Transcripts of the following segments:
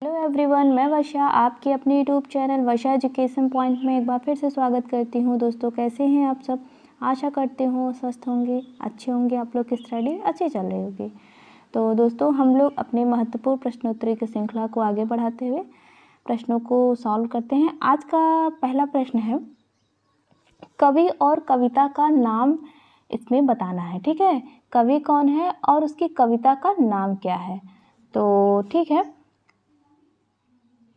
Hello everyone, मैं वर्षा आपके अपने यूट्यूब चैनल वर्षा एजुकेशन पॉइंट में एक बार फिर से स्वागत करती हूं। दोस्तों, कैसे हैं आप सब? आशा करते हूं स्वस्थ होंगे, अच्छे होंगे, आप लोग की स्टडी अच्छी चल रही होगी। तो दोस्तों, हम लोग अपने महत्वपूर्ण प्रश्नोत्तरी की श्रृंखला को आगे बढ़ाते हुए प्रश्नों को सॉल्व करते हैं। आज का पहला प्रश्न है, कवि और कविता का नाम इसमें बताना है। ठीक है, कवि कौन है और उसकी कविता का नाम क्या है। तो ठीक है,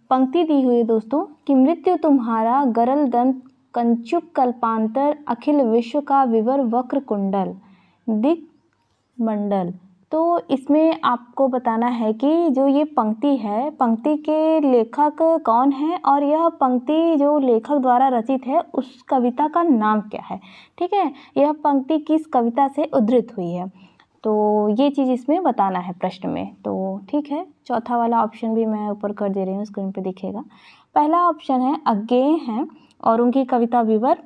पंक्ति दी हुई है दोस्तों कि मृत्यु तुम्हारा गरल दंत कंचुक कल्पांतर अखिल विश्व का विवर वक्र कुंडल दिक मंडल। तो इसमें आपको बताना है कि जो ये पंक्ति है, पंक्ति के लेखक कौन है और यह पंक्ति जो लेखक द्वारा रचित है उस कविता का नाम क्या है। ठीक है, यह पंक्ति किस कविता से उद्धृत हुई है, तो ये चीज़ इसमें बताना है प्रश्न में। तो ठीक है, चौथा वाला ऑप्शन भी मैं ऊपर कर दे रही हूँ, स्क्रीन पे दिखेगा। पहला ऑप्शन है अज्ञेय हैं और उनकी कविता विवर,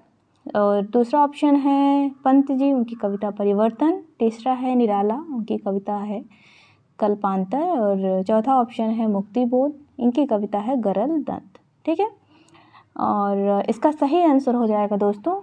और दूसरा ऑप्शन है पंत जी, उनकी कविता परिवर्तन, तीसरा है निराला, उनकी कविता है कल्पांतर, और चौथा ऑप्शन है मुक्तिबोध, इनकी कविता है गरल दंत। ठीक है, और इसका सही आंसर हो जाएगा दोस्तों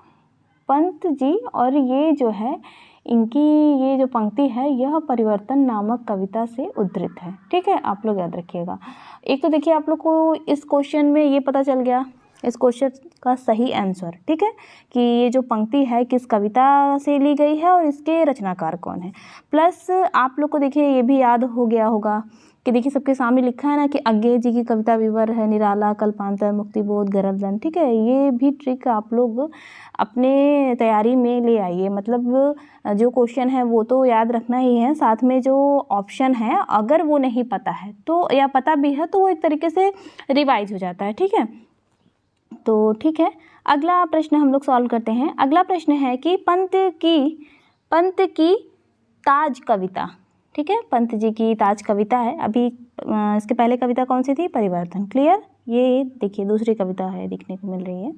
पंत जी, और ये जो है इनकी ये जो पंक्ति है यह परिवर्तन नामक कविता से उद्धृत है। ठीक है, आप लोग याद रखिएगा। एक तो देखिए, आप लोग को इस क्वेश्चन में ये पता चल गया इस क्वेश्चन का सही आंसर। ठीक है, कि ये जो पंक्ति है किस कविता से ली गई है और इसके रचनाकार कौन है। प्लस आप लोग को देखिए ये भी याद हो गया होगा कि देखिए सबके सामने लिखा है ना कि अज्ञेय जी की कविता विवर है, निराला, कल्पांतर, मुक्तिबोध, गरल दंत। ठीक है, ये भी ट्रिक आप लोग अपने तैयारी में ले आइए। मतलब जो क्वेश्चन है वो तो याद रखना ही है, साथ में जो ऑप्शन है अगर वो नहीं पता है तो, या पता भी है तो वो एक तरीके से रिवाइज हो जाता है। ठीक है, तो ठीक है, अगला प्रश्न हम लोग सॉल्व करते हैं। अगला प्रश्न है कि पंत की ताज कविता। ठीक है, पंत जी की ताज कविता है। अभी इसके पहले कविता कौन सी थी? परिवर्तन। क्लियर, ये देखिए दूसरी कविता है दिखने को मिल रही है।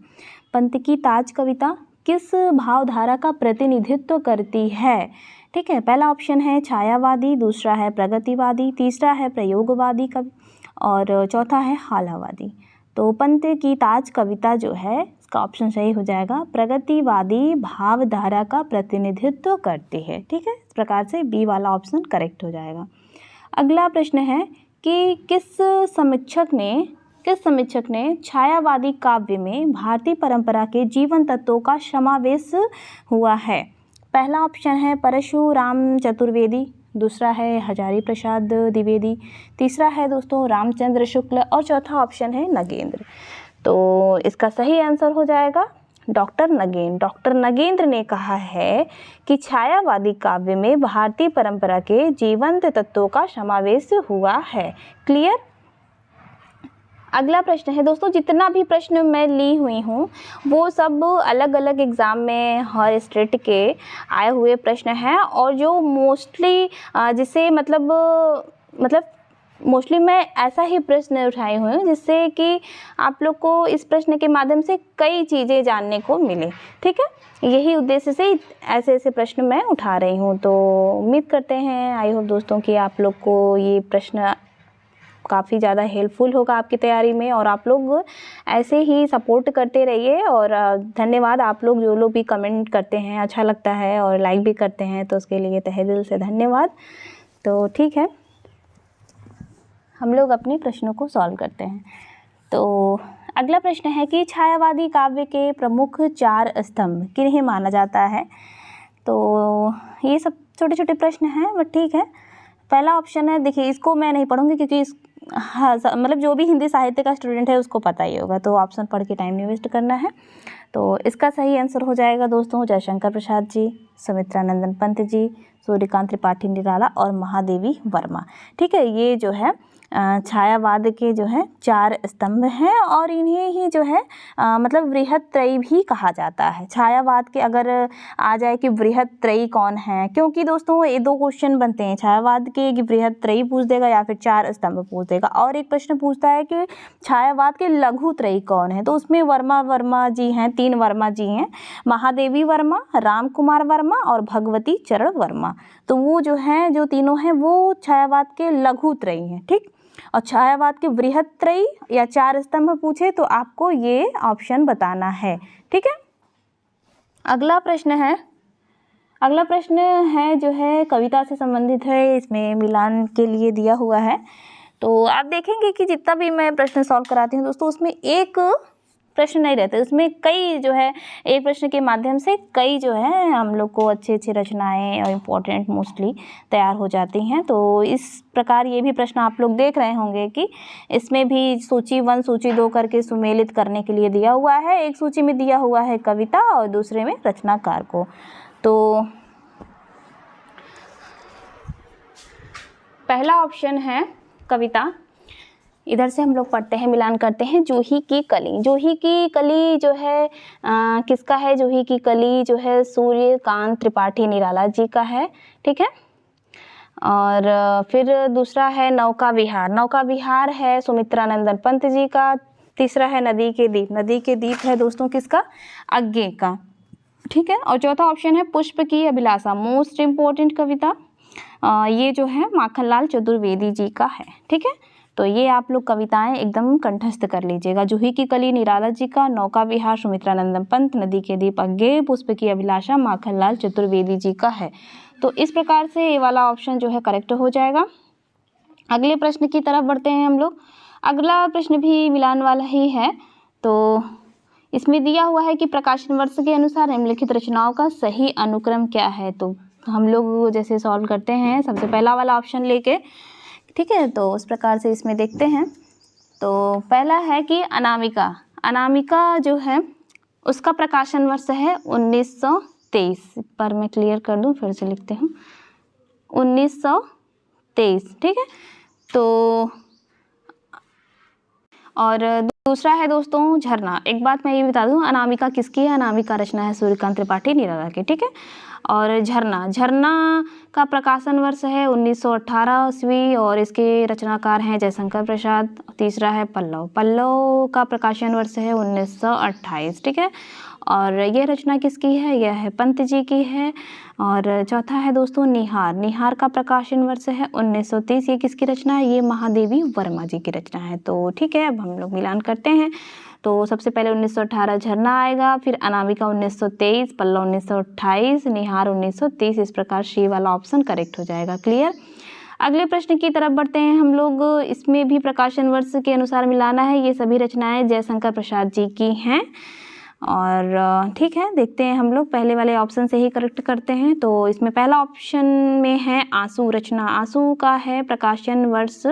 पंत की ताज कविता किस भावधारा का प्रतिनिधित्व करती है? ठीक है, पहला ऑप्शन है छायावादी, दूसरा है प्रगतिवादी, तीसरा है प्रयोगवादी कवि, और चौथा है हालावादी। तो पंत की ताज कविता जो है इसका ऑप्शन सही हो जाएगा प्रगतिवादी भावधारा का प्रतिनिधित्व करती है। ठीक है, इस प्रकार से बी वाला ऑप्शन करेक्ट हो जाएगा। अगला प्रश्न है कि किस समीक्षक ने छायावादी काव्य में भारतीय परंपरा के जीवन तत्वों का समावेश हुआ है? पहला ऑप्शन है परशुराम चतुर्वेदी, दूसरा है हजारी प्रसाद द्विवेदी, तीसरा है दोस्तों रामचंद्र शुक्ल, और चौथा ऑप्शन है नगेंद्र। तो इसका सही आंसर हो जाएगा डॉक्टर नगेंद्र ने कहा है कि छायावादी काव्य में भारतीय परंपरा के जीवंत तत्वों का समावेश हुआ है। क्लियर। अगला प्रश्न है दोस्तों, जितना भी प्रश्न मैं ली हुई हूँ वो सब अलग अलग एग्ज़ाम में हर स्टेट के आए हुए प्रश्न हैं, और जो मोस्टली जिसे मतलब मोस्टली मैं ऐसा ही प्रश्न उठाई हुई हूँ जिससे कि आप लोग को इस प्रश्न के माध्यम से कई चीज़ें जानने को मिले। ठीक है, यही उद्देश्य से ऐसे ऐसे प्रश्न मैं उठा रही हूँ। तो उम्मीद करते हैं, आई होप दोस्तों, कि आप लोग को ये प्रश्न काफ़ी ज़्यादा हेल्पफुल होगा आपकी तैयारी में, और आप लोग ऐसे ही सपोर्ट करते रहिए। और धन्यवाद आप लोग जो लोग भी कमेंट करते हैं, अच्छा लगता है, और लाइक भी करते हैं, तो उसके लिए तहे दिल से धन्यवाद। तो ठीक है, हम लोग अपने प्रश्नों को सॉल्व करते हैं। तो अगला प्रश्न है कि छायावादी काव्य के प्रमुख 4 स्तंभ किन्हें माना जाता है? तो ये सब छोटे छोटे प्रश्न हैं, बट ठीक है। पहला ऑप्शन है, देखिए इसको मैं नहीं पढ़ूंगी क्योंकि हाँ मतलब जो भी हिंदी साहित्य का स्टूडेंट है उसको पता ही होगा, तो ऑप्शन पढ़ के टाइम नहीं वेस्ट करना है। तो इसका सही आंसर हो जाएगा दोस्तों जयशंकर प्रसाद जी, सुमित्रा नंदन पंत जी, सूर्यकांत त्रिपाठी निराला, और महादेवी वर्मा। ठीक है, ये जो है छायावाद के जो है 4 स्तंभ हैं, और इन्हें ही जो है मतलब वृहत त्रयी भी कहा जाता है। छायावाद के अगर आ जाए कि वृहत त्रयी कौन है, क्योंकि दोस्तों ये 2 क्वेश्चन बनते हैं, छायावाद के कि वृहत त्रयी पूछ देगा या फिर 4 स्तंभ पूछ देगा, और एक प्रश्न पूछता है कि छायावाद के लघु त्रयी कौन है। तो उसमें वर्मा जी हैं, 3 वर्मा जी हैं, महादेवी वर्मा, राम कुमार वर्मा और भगवती चरण वर्मा। तो वो जो हैं, जो तीनों हैं वो छायावाद के लघु त्रयी हैं। ठीक, और छायावाद के बृहत्त्रयी या 4 स्तंभ पूछे तो आपको ये ऑप्शन बताना है। ठीक है, अगला प्रश्न है जो है कविता से संबंधित है, इसमें मिलान के लिए दिया हुआ है। तो आप देखेंगे कि जितना भी मैं प्रश्न सॉल्व कराती हूँ दोस्तों, उसमें एक प्रश्न नहीं रहते, उसमें कई जो है एक प्रश्न के माध्यम से कई जो है हम लोग को अच्छी अच्छी रचनाएं और इम्पोर्टेंट मोस्टली तैयार हो जाती हैं। तो इस प्रकार ये भी प्रश्न आप लोग देख रहे होंगे कि इसमें भी सूची 1 सूची 2 करके सुमेलित करने के लिए दिया हुआ है। एक सूची में दिया हुआ है कविता और दूसरे में रचनाकार को। तो पहला ऑप्शन है कविता, इधर से हम लोग पढ़ते हैं, मिलान करते हैं। जूही की कली, जूही की कली जो है किसका है? जूही की कली जो है सूर्यकांत त्रिपाठी निराला जी का है। ठीक है, और फिर दूसरा है नौका विहार, नौका विहार है सुमित्रानंदन पंत जी का। तीसरा है नदी के दीप, नदी के दीप है दोस्तों किसका? अज्ञे का। ठीक है, और चौथा ऑप्शन है पुष्प की अभिलाषा, मोस्ट इम्पोर्टेंट कविता, ये जो है माखनलाल चतुर्वेदी जी का है। ठीक है, तो ये आप लोग कविताएं एकदम कंठस्थ कर लीजिएगा। जूही की कली निराला जी का, नौका विहार सुमित्रानंदन पंत, नदी के दीप अज्ञे, पुष्प की अभिलाषा माखनलाल चतुर्वेदी जी का है। तो इस प्रकार से ये वाला ऑप्शन जो है करेक्ट हो जाएगा। अगले प्रश्न की तरफ बढ़ते हैं हम लोग। अगला प्रश्न भी मिलान वाला ही है। तो इसमें दिया हुआ है कि प्रकाशन वर्ष के अनुसार निम्नलिखित रचनाओं का सही अनुक्रम क्या है। तो हम लोग जैसे सॉल्व करते हैं सबसे पहला वाला ऑप्शन लेके। ठीक है, तो उस प्रकार से इसमें देखते हैं। तो पहला है कि अनामिका, अनामिका जो है उसका प्रकाशन वर्ष है 1923। पर मैं क्लियर कर दूं, फिर से लिखते हैं 1923। ठीक है, तो और दूसरा है दोस्तों झरना। एक बात मैं ये बता दूं, अनामिका किसकी है? अनामिका रचना है सूर्यकांत त्रिपाठी निराला की। ठीक है, और झरना, झरना का प्रकाशन वर्ष है 1918 ईस्वी और इसके रचनाकार हैं जयशंकर प्रसाद। तीसरा है पल्लव, पल्लव का प्रकाशन वर्ष है 1928। ठीक है, और यह रचना किसकी है? यह है पंत जी की है। और चौथा है दोस्तों निहार, निहार का प्रकाशन वर्ष है 1930। ये किसकी रचना है? ये महादेवी वर्मा जी की रचना है। तो ठीक है, अब हम लोग मिलान करते हैं। तो सबसे पहले 1918 झरना आएगा, फिर अनामिका 1923, पल्लव 1928, निहार 1930। इस प्रकार सी वाला ऑप्शन करेक्ट हो जाएगा। क्लियर? अगले प्रश्न की तरफ बढ़ते हैं हम लोग। इसमें भी प्रकाशन वर्ष के अनुसार मिलाना है। ये सभी रचनाएं जयशंकर प्रसाद जी की हैं। और ठीक है, देखते हैं हम लोग पहले वाले ऑप्शन से ही करेक्ट करते हैं। तो इसमें पहला ऑप्शन में है आंसू रचना, आंसू का है प्रकाशन वर्ष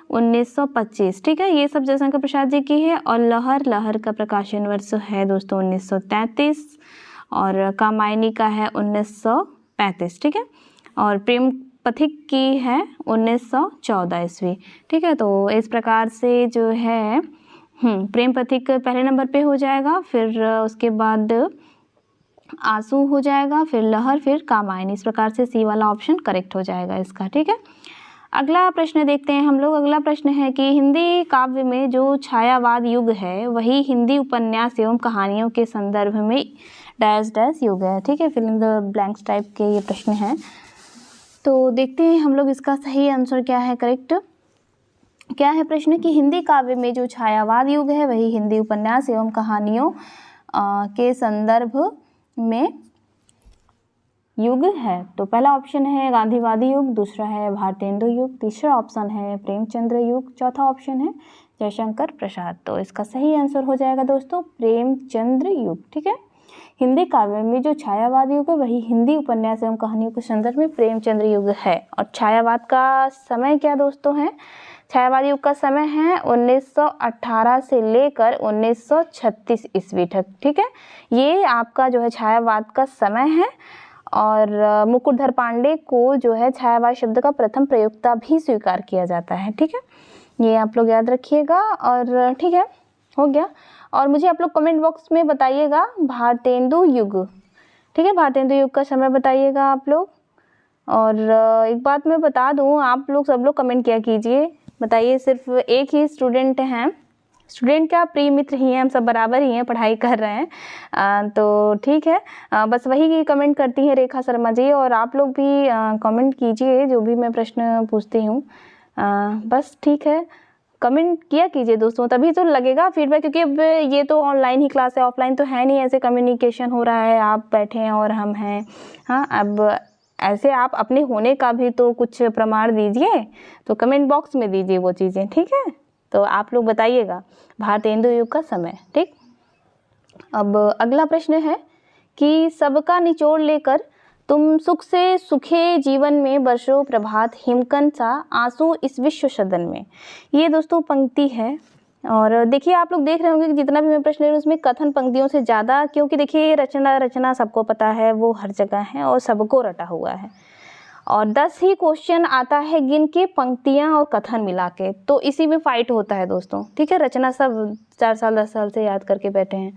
1925। ठीक है, ये सब जयशंकर प्रसाद जी की है। और लहर, लहर का प्रकाशन वर्ष है दोस्तों 1933 और कामायनी का है 1935। ठीक है, और प्रेम पथिक की है 1914 ईस्वी। ठीक है, तो इस प्रकार से जो है प्रेम पथिक पहले नंबर पे हो जाएगा, फिर उसके बाद आंसू हो जाएगा, फिर लहर, फिर कामायनी। इस प्रकार से सी वाला ऑप्शन करेक्ट हो जाएगा इसका। ठीक है, अगला प्रश्न देखते हैं हम लोग। अगला प्रश्न है कि हिंदी काव्य में जो छायावाद युग है वही हिंदी उपन्यास एवं कहानियों के संदर्भ में डैश डैश युग है। ठीक है, fill in the blanks type के ये प्रश्न है। तो देखते हैं हम लोग इसका सही आंसर क्या है, करेक्ट क्या है प्रश्न कि हिंदी काव्य में जो छायावाद युग है वही हिंदी उपन्यास एवं कहानियों के संदर्भ में युग है। तो पहला ऑप्शन है गांधीवादी युग, दूसरा है भारतेंदु युग, तीसरा ऑप्शन है प्रेमचंद्र युग, चौथा ऑप्शन है जयशंकर प्रसाद। तो इसका सही आंसर हो जाएगा दोस्तों प्रेमचंद्र युग। ठीक है, हिंदी काव्य में जो छायावाद युग है वही हिंदी उपन्यास एवं कहानियों के संदर्भ में प्रेमचंद्र युग है। और छायावाद का समय क्या दोस्तों है? छायावाद युग का समय है 1918 से लेकर 1936 ईस्वी तक। ठीक है, ये आपका जो है छायावाद का समय है। और मुकुटधर पांडे को जो है छायावाद शब्द का प्रथम प्रयोक्ता भी स्वीकार किया जाता है। ठीक है, ये आप लोग याद रखिएगा। और ठीक है, हो गया। और मुझे आप लोग कमेंट बॉक्स में बताइएगा भारतेंदु युग। ठीक है, भारतेंदु युग का समय बताइएगा आप लोग। और एक बात मैं बता दूं, आप लोग सब लोग कमेंट किया कीजिए, बताइए। सिर्फ एक ही स्टूडेंट हैं, स्टूडेंट क्या प्रिय मित्र ही हैं, हम सब बराबर ही हैं, पढ़ाई कर रहे हैं। तो ठीक है, बस वही कमेंट करती हैं रेखा शर्मा जी। और आप लोग भी कमेंट कीजिए जो भी मैं प्रश्न पूछती हूँ। बस ठीक है, कमेंट किया कीजिए दोस्तों, तभी तो लगेगा फीडबैक, क्योंकि अब ये तो ऑनलाइन ही क्लास है, ऑफलाइन तो है नहीं, ऐसे कम्युनिकेशन हो रहा है, आप बैठे हैं और हम हैं। हाँ, अब ऐसे आप अपने होने का भी तो कुछ प्रमाण दीजिए, तो कमेंट बॉक्स में दीजिए वो चीज़ें, ठीक है। तो आप लोग बताइएगा भारतेंदु युग का समय, ठीक। अब अगला प्रश्न है कि सबका निचोड़ लेकर तुम सुख से सुखे जीवन में बरसो प्रभात हिमकन सा आंसू इस विश्व सदन में। ये दोस्तों पंक्ति है, और देखिए आप लोग देख रहे होंगे कि जितना भी मैं प्रश्न ले रही हूँ उसमें कथन पंक्तियों से ज़्यादा, क्योंकि देखिए रचना सबको पता है, वो हर जगह है और सबको रटा हुआ है, और 10 ही क्वेश्चन आता है गिन के पंक्तियाँ और कथन मिला के, तो इसी में फाइट होता है दोस्तों, ठीक है। रचना सब 4 साल 10 साल से याद करके बैठे हैं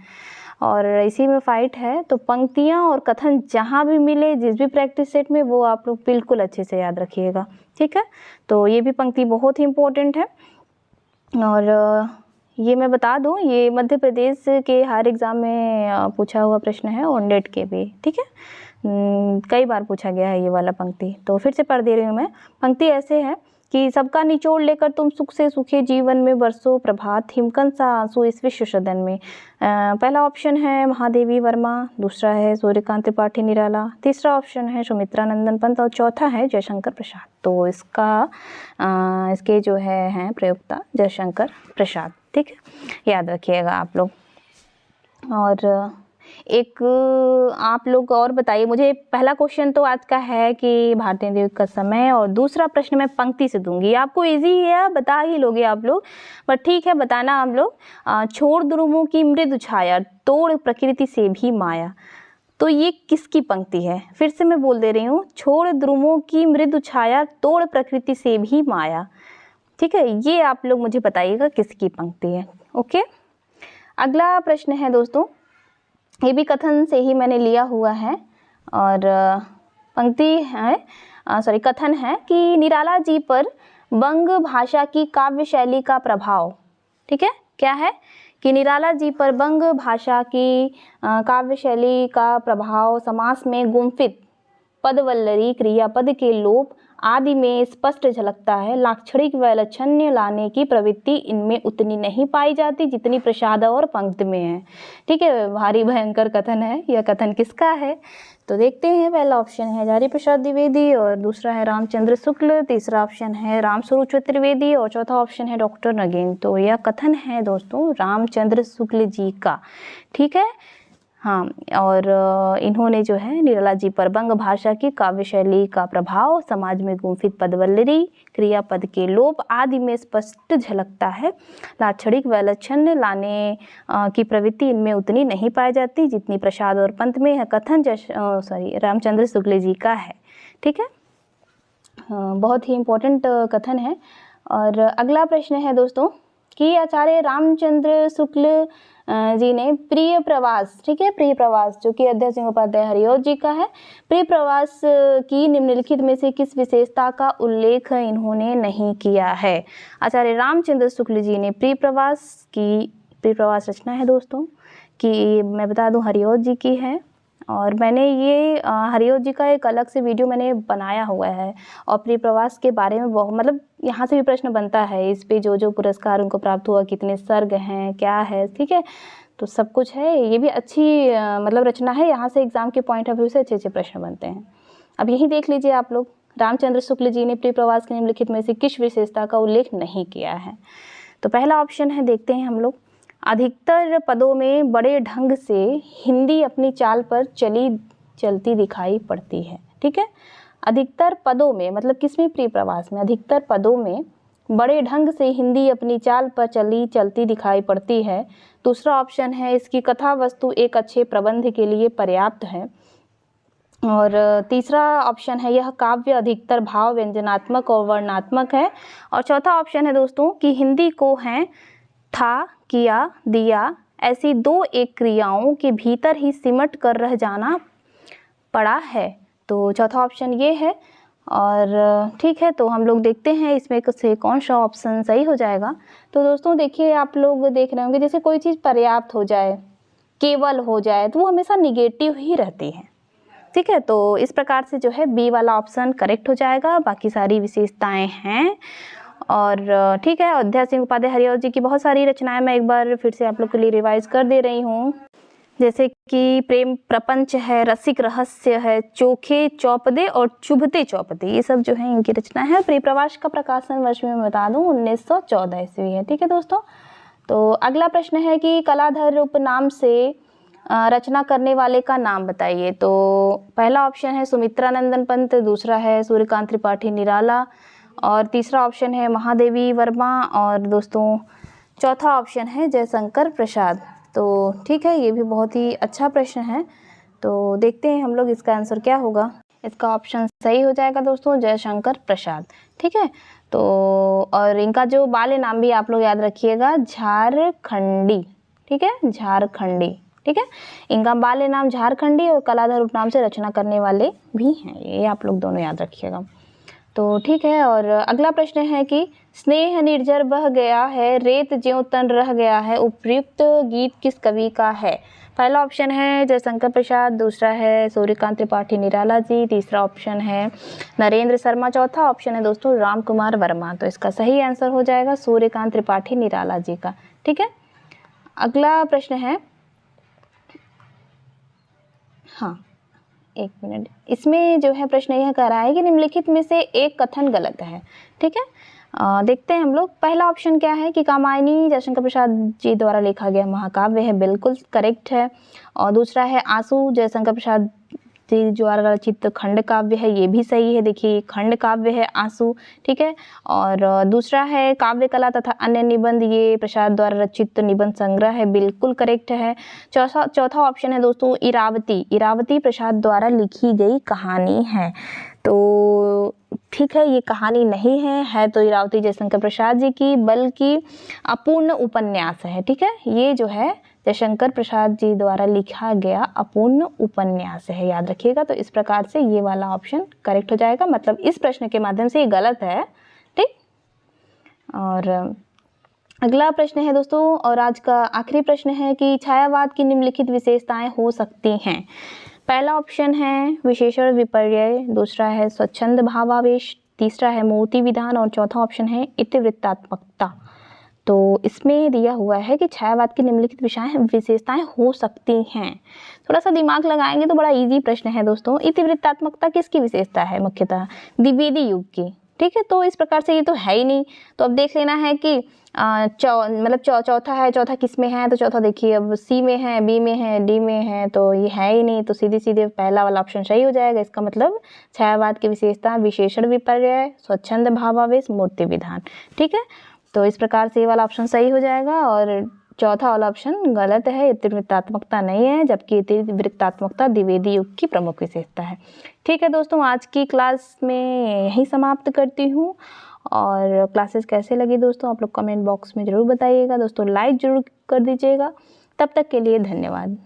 और इसी में फाइट है, तो पंक्तियाँ और कथन जहाँ भी मिले जिस भी प्रैक्टिस सेट में, वो आप लोग बिल्कुल अच्छे से याद रखिएगा, ठीक है। तो ये भी पंक्ति बहुत ही इम्पोर्टेंट है, और ये मैं बता दूं, ये मध्य प्रदेश के हर एग्ज़ाम में पूछा हुआ प्रश्न है और नेट के भी, ठीक है। कई बार पूछा गया है ये वाला पंक्ति, तो फिर से पढ़ दे रही हूँ मैं। पंक्ति ऐसे है कि सबका निचोड़ लेकर तुम सुख से सुखे जीवन में बरसो प्रभात हिमकन सा आंसू इस विश्व सदन में। पहला ऑप्शन है महादेवी वर्मा, दूसरा है सूर्यकांत त्रिपाठी निराला, तीसरा ऑप्शन है सुमित्रा नंदन पंत और चौथा है जयशंकर प्रसाद। तो इसके जो हैं प्रयोक्ता जयशंकर प्रसाद, ठीक है, याद रखिएगा आप लोग। और एक आप लोग और बताइए मुझे, पहला क्वेश्चन तो आज का है कि भारतेंदु युग का समय, और दूसरा प्रश्न मैं पंक्ति से दूंगी, आपको इजी है, बता ही लोगे आप लोग, पर ठीक है बताना आप लोग। छोड़ ध्रुवों की मृदु छाया तोड़ प्रकृति से भी माया, तो ये किसकी पंक्ति है? फिर से मैं बोल दे रही हूँ, छोड़ ध्रुवों की मृदु छाया तोड़ प्रकृति से भी माया, ठीक है। ये आप लोग मुझे बताइएगा किसकी पंक्ति है, ओके। अगला प्रश्न है दोस्तों, ये भी कथन से ही मैंने लिया हुआ है, और पंक्ति है कथन है कि निराला जी पर बंग भाषा की काव्य शैली का प्रभाव, ठीक है। क्या है कि निराला जी पर बंग भाषा की काव्य शैली का प्रभाव समास में गुम्फित पदवल्लरी क्रियापद के लोप आदि में स्पष्ट झलकता है। लाक्षणिक वैलक्षण्य लाने की प्रवृत्ति इनमें उतनी नहीं पाई जाती जितनी प्रसाद और पंक्ति में है, ठीक है। भारी भयंकर कथन है, यह कथन किसका है? तो देखते हैं। पहला ऑप्शन है हजारी प्रसाद द्विवेदी, और दूसरा है रामचंद्र शुक्ल, तीसरा ऑप्शन है रामस्वरूप चतुर्वेदी, और चौथा ऑप्शन है डॉक्टर नगेन। तो यह कथन है दोस्तों रामचंद्र शुक्ल जी का, ठीक है। हाँ, और इन्होंने जो है निराला जी पर बंग भाषा की काव्य शैली का प्रभाव समाज में गुम्फित पदवल्लरी क्रियापद के लोप आदि में स्पष्ट झलकता है। लाक्षणिक वैलक्षण्य लाने की प्रवृत्ति इनमें उतनी नहीं पाई जाती जितनी प्रसाद और पंत में है। कथन रामचंद्र शुक्ल जी का है, ठीक है। बहुत ही इम्पोर्टेंट कथन है। और अगला प्रश्न है दोस्तों कि आचार्य रामचंद्र शुक्ल जी ने प्रिय प्रवास, ठीक है, प्रिय प्रवास जो कि अध्यय सिंह उपाध्याय हरिऔध जी का है, प्रिय प्रवास की निम्नलिखित में से किस विशेषता का उल्लेख इन्होंने नहीं किया है? आचार्य रामचंद्र शुक्ल जी ने प्रिय प्रवास रचना है दोस्तों कि मैं बता दूं हरिऔध जी की है, और मैंने ये हरिऔध जी का एक अलग से वीडियो मैंने बनाया हुआ है, और प्रिय प्रवास के बारे में बहुत मतलब यहाँ से भी प्रश्न बनता है, इस पे जो पुरस्कार उनको प्राप्त हुआ, कितने सर्ग हैं, क्या है, ठीक है, तो सब कुछ है। ये भी अच्छी मतलब रचना है, यहाँ से एग्जाम के पॉइंट ऑफ व्यू से अच्छे प्रश्न बनते हैं। अब यही देख लीजिए आप लोग, रामचंद्र शुक्ल जी ने प्रिय प्रवास के निम्नलिखित में से किस विशेषता का उल्लेख नहीं किया है? तो पहला ऑप्शन है, देखते हैं हम लोग, अधिकतर पदों में बड़े ढंग से हिंदी अपनी चाल पर चलती दिखाई पड़ती है, ठीक है। अधिकतर पदों में मतलब किसमें? प्रिय प्रवास में। अधिकतर पदों में बड़े ढंग से हिंदी अपनी चाल पर चलती दिखाई पड़ती है। दूसरा ऑप्शन है इसकी कथा वस्तु एक अच्छे प्रबंध के लिए पर्याप्त है। और तीसरा ऑप्शन है यह काव्य अधिकतर भाव व्यंजनात्मक और वर्णात्मक है। और चौथा ऑप्शन है दोस्तों कि हिंदी को हैं था, किया, दिया ऐसी दो एक क्रियाओं के भीतर ही सिमट कर रह जाना पड़ा है। तो चौथा ऑप्शन ये है। और ठीक है, तो हम लोग देखते हैं इसमें से कौन सा ऑप्शन सही हो जाएगा। तो दोस्तों देखिए, आप लोग देख रहे होंगे जैसे कोई चीज़ पर्याप्त हो जाए, केवल हो जाए, तो वो हमेशा निगेटिव ही रहती है, ठीक है। तो इस प्रकार से जो है बी वाला ऑप्शन करेक्ट हो जाएगा। बाकी सारी विशेषताएं हैं। और ठीक है, अयोध्या सिंह उपाध्याय हरिऔध जी की बहुत सारी रचनाएं मैं एक बार फिर से आप लोग के लिए रिवाइज कर दे रही हूँ, जैसे कि प्रेम प्रपंच है, रसिक रहस्य है, चोखे चौपदे और चुभते चौपदे, ये सब जो है इनकी रचना है। परिप्रवास का प्रकाशन वर्ष में मैं बता दूं 1914 ईस्वी है। ठीक है दोस्तों, तो अगला प्रश्न है कि कलाधर उपनाम से रचना करने वाले का नाम बताइए। तो पहला ऑप्शन है सुमित्रानंदन पंत, दूसरा है सूर्यकांत त्रिपाठी निराला, और तीसरा ऑप्शन है महादेवी वर्मा, और दोस्तों चौथा ऑप्शन है जयशंकर प्रसाद। तो ठीक है, ये भी बहुत ही अच्छा प्रश्न है। तो देखते हैं हम लोग इसका आंसर क्या होगा। इसका ऑप्शन सही हो जाएगा दोस्तों, जयशंकर प्रसाद। ठीक है, तो और इनका जो बाल्य नाम भी आप लोग याद रखिएगा, झारखंडी। ठीक है, झारखंडी। ठीक है, इनका बाल्य नाम झारखंडी और कलाधर उपनाम से रचना करने वाले भी हैं, ये आप लोग दोनों याद रखिएगा। तो ठीक है, और अगला प्रश्न है कि स्नेह निर्जर बह गया है, रेत ज्यों तन रह गया है, उपयुक्त गीत किस कवि का है। पहला ऑप्शन है जयशंकर प्रसाद, दूसरा है सूर्यकांत त्रिपाठी निराला जी, तीसरा ऑप्शन है नरेंद्र शर्मा, चौथा ऑप्शन है दोस्तों राम कुमार वर्मा। तो इसका सही आंसर हो जाएगा सूर्यकांत त्रिपाठी निराला जी का। ठीक है, अगला प्रश्न है, हाँ एक मिनट, इसमें जो है प्रश्न यह कह रहा है कि निम्नलिखित में से एक कथन गलत है। ठीक है, देखते हैं हम लोग। पहला ऑप्शन क्या है कि कामायनी जयशंकर प्रसाद जी द्वारा लिखा गया महाकाव्य है, बिल्कुल करेक्ट है। और दूसरा है आंसू जयशंकर प्रसाद जी द्वारा रचित खंड काव्य है, ये भी सही है। देखिए खंड काव्य है आंसू। ठीक है, और दूसरा है काव्य कला तथा अन्य निबंध, ये प्रसाद द्वारा रचित निबंध संग्रह है, बिल्कुल करेक्ट है। चौथा ऑप्शन है दोस्तों इरावती, इरावती प्रसाद द्वारा लिखी गई कहानी है। तो ठीक है, ये कहानी नहीं है तो इरावती जयशंकर प्रसाद जी की, बल्कि अपूर्ण उपन्यास है। ठीक है, ये जो है जयशंकर प्रसाद जी द्वारा लिखा गया अपूर्ण उपन्यास है, याद रखिएगा। तो इस प्रकार से ये वाला ऑप्शन करेक्ट हो जाएगा, मतलब इस प्रश्न के माध्यम से ये गलत है। ठीक, और अगला प्रश्न है दोस्तों, और आज का आखिरी प्रश्न है कि छायावाद की निम्नलिखित विशेषताएं हो सकती हैं। पहला ऑप्शन है विशेषण विपर्यय, दूसरा है स्वच्छंद भावावेश, तीसरा है मूर्ति विधान, और चौथा ऑप्शन है इतिवृत्तात्मकता। तो इसमें दिया हुआ है कि छायावाद की निम्नलिखित विशेषताएं हो सकती हैं। थोड़ा सा दिमाग लगाएंगे तो बड़ा इजी प्रश्न है दोस्तों। इतिवृत्तात्मकता किसकी विशेषता है? मुख्यतः द्विवेदी युग की। ठीक है, तो इस प्रकार से ये तो है ही नहीं। तो अब देख लेना है कि चौथा है, चौथा किस में है? तो चौथा देखिए अब सी में है, बी में है, डी में है, तो ये है ही नहीं। तो सीधे सीधे पहला वाला ऑप्शन सही हो जाएगा। इसका मतलब छायावाद की विशेषता विशेषण विपर्यय, स्वच्छंद भावावेश, मूर्ति विधान। ठीक है, तो इस प्रकार से ये वाला ऑप्शन सही हो जाएगा, और चौथा वाला ऑप्शन गलत है, इतिवृत्तात्मकता नहीं है, जबकि इतिवृत्तात्मकता द्विवेदी युग की प्रमुख विशेषता है। ठीक है दोस्तों, आज की क्लास में यही समाप्त करती हूँ। और क्लासेस कैसे लगी दोस्तों आप लोग कमेंट बॉक्स में ज़रूर बताइएगा दोस्तों, लाइक ज़रूर कर दीजिएगा। तब तक के लिए धन्यवाद।